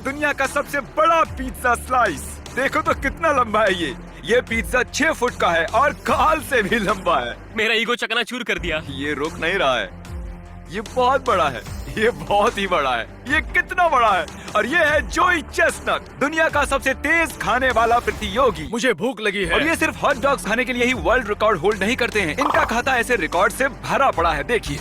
दुनिया का सबसे बड़ा पिज्जा स्लाइस। देखो तो कितना लंबा है ये पिज्जा 6 फुट का है और गाल से भी लंबा है। मेरा ईगो चकनाचूर कर दिया। ये रुक नहीं रहा है, ये बहुत बड़ा है, ये बहुत ही बड़ा है। ये कितना बड़ा है? और ये है जोई चेस्टनट, दुनिया का सबसे तेज खाने वाला प्रतियोगी। मुझे भूख लगी है। और ये सिर्फ हॉट डॉग्स खाने के लिए ही वर्ल्ड रिकॉर्ड होल्ड नहीं करते हैं, इनका खाता ऐसे रिकॉर्ड से भरा पड़ा है। देखिए,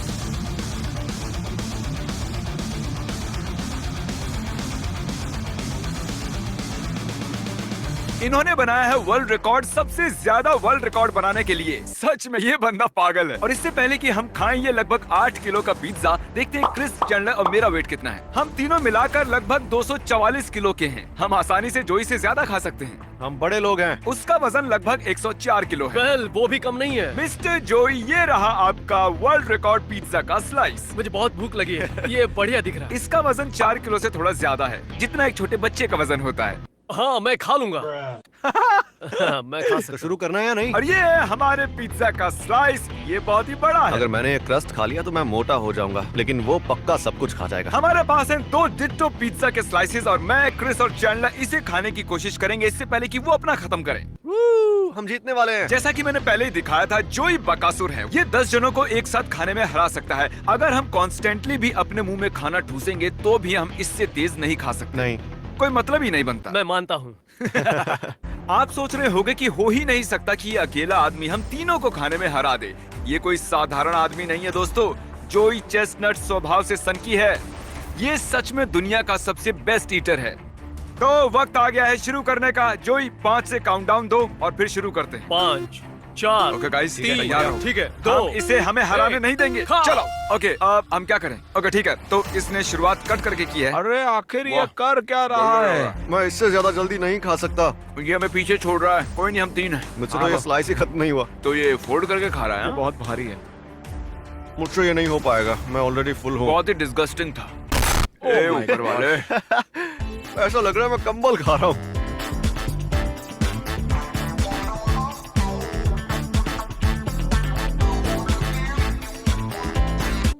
इन्होंने बनाया है वर्ल्ड रिकॉर्ड, सबसे ज्यादा वर्ल्ड रिकॉर्ड बनाने के लिए। सच में ये बंदा पागल है। और इससे पहले कि हम खाएं ये लगभग 8 किलो का पिज्जा, देखते हैं क्रिस, चैंडलर और मेरा वेट कितना है। हम तीनों मिलाकर लगभग 244 किलो के हैं। हम आसानी से जोई से ज्यादा खा सकते हैं। हम बड़े लोग हैं। उसका वजन लगभग 104 किलो है। वेल, वो भी कम नहीं है। मिस्टर जोई, ये रहा आपका वर्ल्ड रिकॉर्ड पिज्जा का स्लाइस। मुझे बहुत भूख लगी है। ये बढ़िया दिख रहा है। इसका वजन 4 किलो से थोड़ा ज्यादा है, जितना एक छोटे बच्चे का वजन होता है। हाँ, मैं खा लूंगा। मैं खा सकता। शुरू करना है या नहीं? और ये है हमारे पिज्जा का स्लाइस। ये बहुत ही बड़ा है। अगर मैंने एक क्रस्ट खा लिया तो मैं मोटा हो जाऊंगा, लेकिन वो पक्का सब कुछ खा जाएगा। हमारे पास हैं 2 डिट्टो पिज्जा के स्लाइसेस और मैं, क्रिस और चैंडलर इसे खाने की कोशिश करेंगे इससे पहले कि वो अपना खत्म करें। हम जीतने वाले हैं। जैसा कि मैंने पहले ही दिखाया था, जोई बकासुर है। ये 10 जनों को एक साथ खाने में हरा सकता है। अगर हम कॉन्स्टेंटली भी अपने मुंह में खाना ठूसेंगे तो भी हम इससे तेज नहीं खा सकते। नहीं, कोई मतलब ही नहीं बनता। मैं मानता हूँ। आप सोच रहे होंगे कि हो ही नहीं सकता कि ये अकेला आदमी हम तीनों को खाने में हरा दे। ये कोई साधारण आदमी नहीं है दोस्तों। जोई चेस्टनट स्वभाव से सनकी है। ये सच में दुनिया का सबसे बेस्ट ईटर है। तो वक्त आ गया है शुरू करने का। जोई 5 से काउंटडाउन दो और फिर शुरू करते हैं। 5, 4, ओके गाइस, 3, तैयार हो? ठीक है, हम 2, इसे हमें हराने 1, नहीं देंगे। खा। चलो, ओके, अब हम क्या करें? ओके ठीक है, तो इसने शुरुआत कट करके की है। अरे आखिर ये वाह। कर क्या रहा है? मैं इससे ज्यादा जल्दी नहीं खा सकता। ये हमें पीछे छोड़ रहा है। कोई नहीं, हम 3 हैं। मुझसे तो ये स्लाइस ही खत्म नहीं हुआ। तो ये फोल्ड करके खा रहा है। हाँ? बहुत भारी है। मुझसे ये नहीं हो पाएगा, मैं ऑलरेडी फुल हूँ। बहुत ही डिस्गस्टिंग था। ए ऊपर वाले। ऐसा लग रहा है मैं कंबल खा रहा हूँ।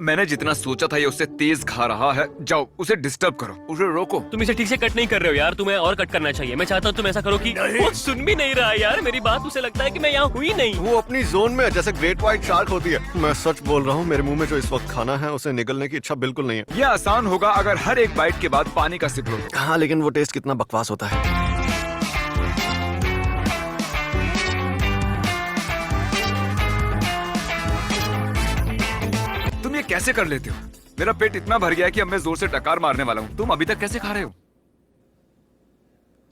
मैंने जितना सोचा था ये उससे तेज खा रहा है। जाओ उसे डिस्टर्ब करो, उसे रोको। तुम इसे ठीक से कट नहीं कर रहे हो यार, तुम्हें और कट करना चाहिए। मैं चाहता हूँ तुम ऐसा करो कि वो सुन भी नहीं रहा यार मेरी बात। उसे लगता है कि मैं यहाँ हुई नहीं। वो अपनी जोन में है, जैसे ग्रेट व्हाइट शार्क होती है। मैं सच बोल रहा हूँ, मेरे मुंह में जो इस वक्त खाना है उसे निगलने की इच्छा बिल्कुल नहीं है। ये आसान होगा अगर हर एक बाइट के बाद पानी का सिप लो। हाँ, लेकिन वो टेस्ट कितना बकवास होता है। तुम ये कैसे कर लेते हो? मेरा पेट इतना भर गया है कि अब मैं जोर से डकार मारने वाला हूँ। तुम अभी तक कैसे खा रहे हो?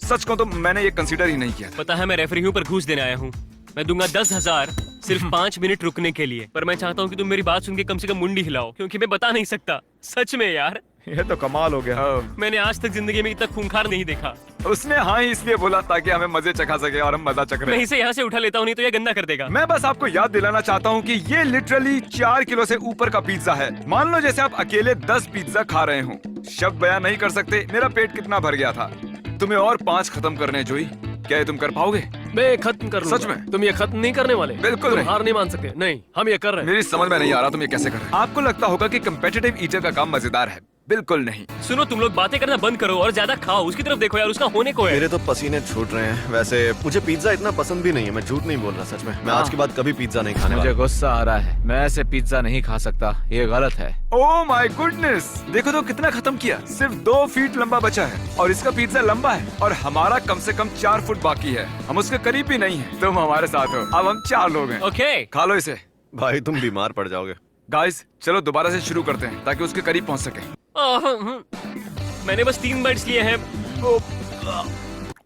सच कहूं तो मैंने ये कंसीडर ही नहीं किया था। पता है मैं रेफरी हूँ पर घूस देने आया हूँ। मैं दूंगा 10,000 सिर्फ 5 मिनट रुकने के लिए। पर मैं चाहता हूँ कि तुम मेरी बात सुन के कम से कम मुंडी हिलाओ, क्योंकि मैं बता नहीं सकता। सच में यार, ये तो कमाल हो गया। मैंने आज तक जिंदगी में इतना खूंखार नहीं देखा। उसने हाँ ही इसलिए बोला ताकि हमें मजे चखा सके और हम मजा चख रहे मैं हैं। इसे यहाँ से उठा लेता हूँ, नहीं तो ये गंदा कर देगा। मैं बस आपको याद दिलाना चाहता हूँ कि ये लिटरली 4 किलो से ऊपर का पिज्जा है। मान लो जैसे आप अकेले 10 पिज्जा खा रहे हो। शब्द बयान नहीं कर सकते मेरा पेट कितना भर गया था। तुम्हें और 5 खत्म करने हैं जोई। क्या ये तुम कर पाओगे? मैं खत्म कर लूंगा। सच में? तुम ये खत्म नहीं करने वाले? बिल्कुल तुम नहीं। हार नहीं मान सकते। नहीं, हम ये कर रहे हैं। मेरी समझ में नहीं आ रहा तुम ये कैसे कर रहे हो। आपको लगता होगा कि कंपेटिटिव ईटर का काम मजेदार है। बिल्कुल नहीं। सुनो, तुम लोग बातें करना बंद करो और ज्यादा खाओ। उसकी तरफ देखो यार, उसका होने को है। मेरे तो पसीने छूट रहे हैं। वैसे मुझे पिज्जा इतना पसंद भी नहीं है, मैं झूठ नहीं बोल रहा। सच में मैं आज के बाद कभी पिज्जा नहीं खाने मुझे वाला। गुस्सा आ रहा है। मैं ऐसे पिज्जा नहीं खा सकता, ये गलत है। ओह माय गुडनेस, देखो तो कितना खत्म किया। सिर्फ 2 फीट लंबा बचा है और इसका पिज्जा लंबा है और हमारा कम से कम 4 फुट बाकी है। हम उसके करीब भी नहीं है। तुम हमारे साथ हो। अब हम 4 लोग हैं। ओके, खा लो इसे। भाई तुम बीमार पड़ जाओगे। गाइस चलो दोबारा से शुरू करते हैं ताकि उसके करीब पहुंच सके। मैंने बस 3 बाइट्स लिए हैं।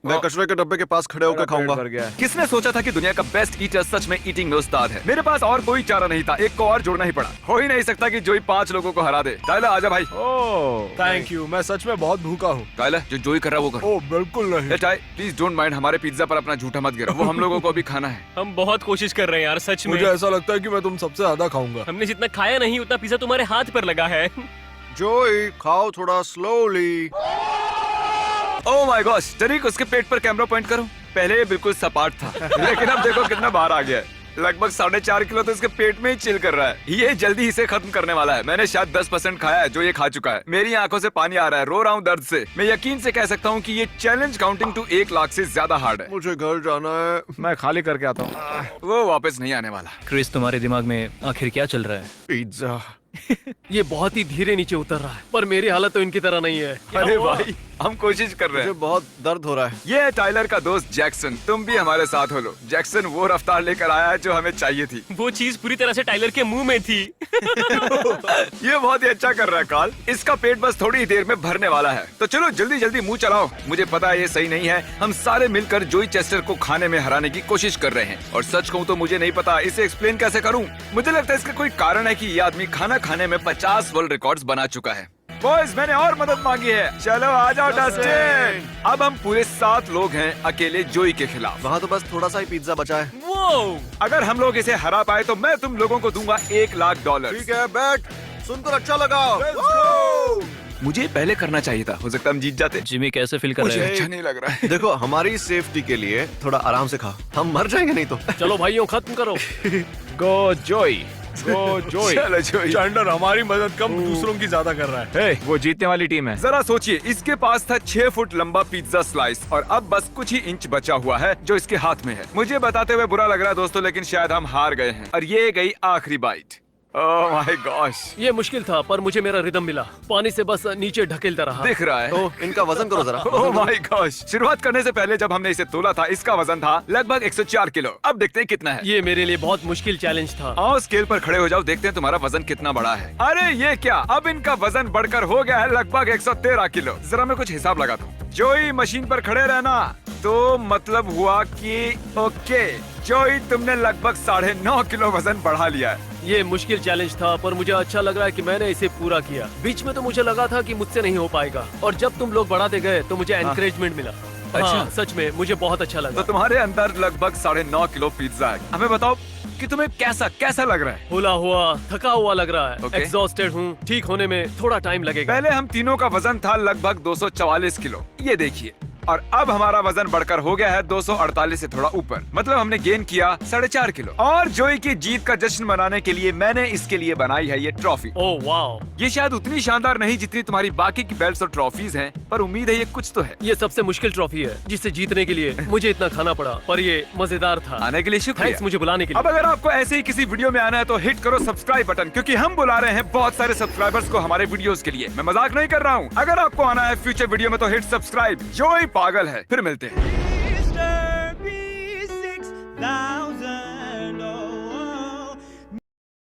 मैं कचरे के डब्बे के पास खड़े होकर खाऊंगा। भर गया है। किसने सोचा था कि दुनिया का बेस्ट ईटर सच में ईटिंग में उस्ताद है? मेरे पास और कोई चारा नहीं था, एक को और जोड़ना ही पड़ा। हो ही नहीं सकता कि जोई 5 लोगों को हरा दे। टाइलर आजा भाई। ओह थैंक यू, मैं सच में बहुत भूखा हूँ। टाइलर जो जोई कर रहा है वो कर। ओह बिल्कुल नहीं। टाई प्लीज डोंट माइंड, हमारे पिज्जा पर अपना झूठा मत गिरा। वो हम लोगों को भी खाना है। हम बहुत कोशिश कर रहे हैं यार, सच में। मुझे ऐसा लगता है कि मैं तुम सबसे ज्यादा खाऊंगा। हमने जितना खाया नहीं उतना पिज्जा तुम्हारे हाथ पर लगा है। जोई खाओ थोड़ा स्लोली। ओह माय गॉश, टरीक उसके पेट पर कैमरा पॉइंट करो। पहले ये बिल्कुल सपाट था लेकिन अब देखो कितना बाहर आ गया है। लगभग 4.5 किलो तो इसके पेट में ही चिल कर रहा है। ये जल्दी इसे खत्म करने वाला है। मैंने शायद 10% खाया है जो ये खा चुका है। मेरी आंखों से पानी आ रहा है, रो रहा हूँ दर्द से। मैं यकीन से कह सकता हूँ कि ये चैलेंज काउंटिंग टू 1 लाख से ज्यादा हार्ड है। मुझे घर जाना है। मैं खाली करके आता हूँ। वो वापस नहीं आने वाला। क्रिस, तुम्हारे दिमाग में आखिर क्या चल रहा है? पिज्जा। ये बहुत ही धीरे नीचे उतर रहा है, पर मेरी हालत तो इनकी तरह नहीं है। अरे भाई, हम कोशिश कर रहे मुझे हैं। बहुत दर्द हो रहा है। ये है टाइलर का दोस्त जैक्सन। तुम भी हमारे साथ हो लो। जैक्सन वो रफ्तार लेकर आया है जो हमें चाहिए थी। वो चीज पूरी तरह से टाइलर के मुंह में थी। ये बहुत ही अच्छा कर रहा है कार्ल। इसका पेट बस थोड़ी ही देर में भरने वाला है। तो चलो जल्दी जल्दी मुंह चलाओ। मुझे पता है ये सही नहीं है। हम सारे मिलकर जोई चेस्टर को खाने में हराने की कोशिश कर रहे हैं। और सच कहूँ तो मुझे नहीं पता इसे एक्सप्लेन कैसे करूँ। मुझे लगता है इसका कोई कारण है कि ये आदमी खाना खाने में 50 वर्ल्ड रिकॉर्ड्स बना चुका है। बॉयज, मैंने और मदद मांगी है। चलो आ जाओ डस्टिन। अब हम पूरे 7 लोग हैं अकेले जोई के खिलाफ। वहाँ तो बस थोड़ा सा ही पिज्जा बचा है। वो अगर हम लोग इसे हरा पाए तो मैं तुम लोगों को दूंगा $1 लाख। ठीक है, बैठ। सुनकर अच्छा लगा। मुझे पहले करना चाहिए था। हो सकता है हम जीत जाते। जिमी कैसे फील कर मुझे रहे अच्छा नहीं लग रहा है। देखो, हमारी सेफ्टी के लिए थोड़ा आराम से खा। हम मर जाएंगे नहीं तो। हैं? चलो भाइयों, खत्म करो। गो जोई, गो जोई। चलो जोई। चैंडलर हमारी मदद कम दूसरों की ज्यादा कर रहा है। हे, वो जीतने वाली टीम है। जरा सोचिए, इसके पास था 6 फुट लंबा पिज्जा स्लाइस और अब बस कुछ ही इंच बचा हुआ है जो इसके हाथ में है। मुझे बताते हुए बुरा लग रहा है दोस्तों, लेकिन शायद हम हार गए हैं और ये गई आखिरी बाइट। ओह माय गॉश, ये मुश्किल था, पर मुझे मेरा रिदम मिला। पानी से बस नीचे ढकेलता रहा। दिख रहा है। तो इनका वजन करो जरा। ओह माय गॉश, शुरुआत करने से पहले जब हमने इसे तोला था इसका वजन था लगभग 104 किलो। अब देखते हैं कितना है। ये मेरे लिए बहुत मुश्किल चैलेंज था। आओ स्केल पर खड़े हो जाओ, देखते हैं तुम्हारा वजन कितना बड़ा है। अरे ये क्या, अब इनका वजन बढ़कर हो गया है लगभग 113 किलो। जरा मैं कुछ हिसाब लगाता हूँ। जोई मशीन पर खड़े रहना, तो मतलब हुआ कि ओके जोई, तुमने लगभग 9.5 किलो वजन बढ़ा लिया है। ये मुश्किल चैलेंज था, पर मुझे अच्छा लग रहा है कि मैंने इसे पूरा किया। बीच में तो मुझे लगा था कि मुझसे नहीं हो पाएगा, और जब तुम लोग बढ़ाते गए तो मुझे एनकरेजमेंट मिला। हाँ, सच में मुझे बहुत अच्छा तो लगा। तुम्हारे अंदर लगभग 9.5 किलो पिज्जा है। हमें बताओ कि तुम्हें कैसा लग रहा है। खुला हुआ, थका हुआ लग रहा है। Okay. एग्जॉस्टेड हूँ। ठीक होने में थोड़ा टाइम लगेगा। पहले हम तीनों का वजन था लगभग 244 किलो, ये देखिए। और अब हमारा वजन बढ़कर हो गया है 248 से थोड़ा ऊपर। मतलब हमने गेन किया 4.5 किलो। और जोई की जीत का जश्न मनाने के लिए मैंने इसके लिए बनाई है ये ट्रॉफी। ओह वाओ, ये शायद उतनी शानदार नहीं जितनी तुम्हारी बाकी की बेल्ट्स और ट्रॉफीज हैं, पर उम्मीद है ये कुछ तो है। ये सबसे मुश्किल ट्रॉफी है जिसे जीतने के लिए मुझे इतना खाना पड़ा, पर ये मजेदार था। आने के लिए शुक्रिया। थैंक्स मुझे बुलाने के अब लिए। अगर आपको ऐसे ही किसी वीडियो में आना है तो हिट करो सब्सक्राइब बटन, क्योंकि हम बुला रहे हैं बहुत सारे सब्सक्राइबर्स को हमारे वीडियोस के लिए। मैं मजाक नहीं कर रहा हूँ। अगर आपको आना है फ्यूचर वीडियो में तो हिट सब्सक्राइब। जोई पागल है। फिर मिलते हैं।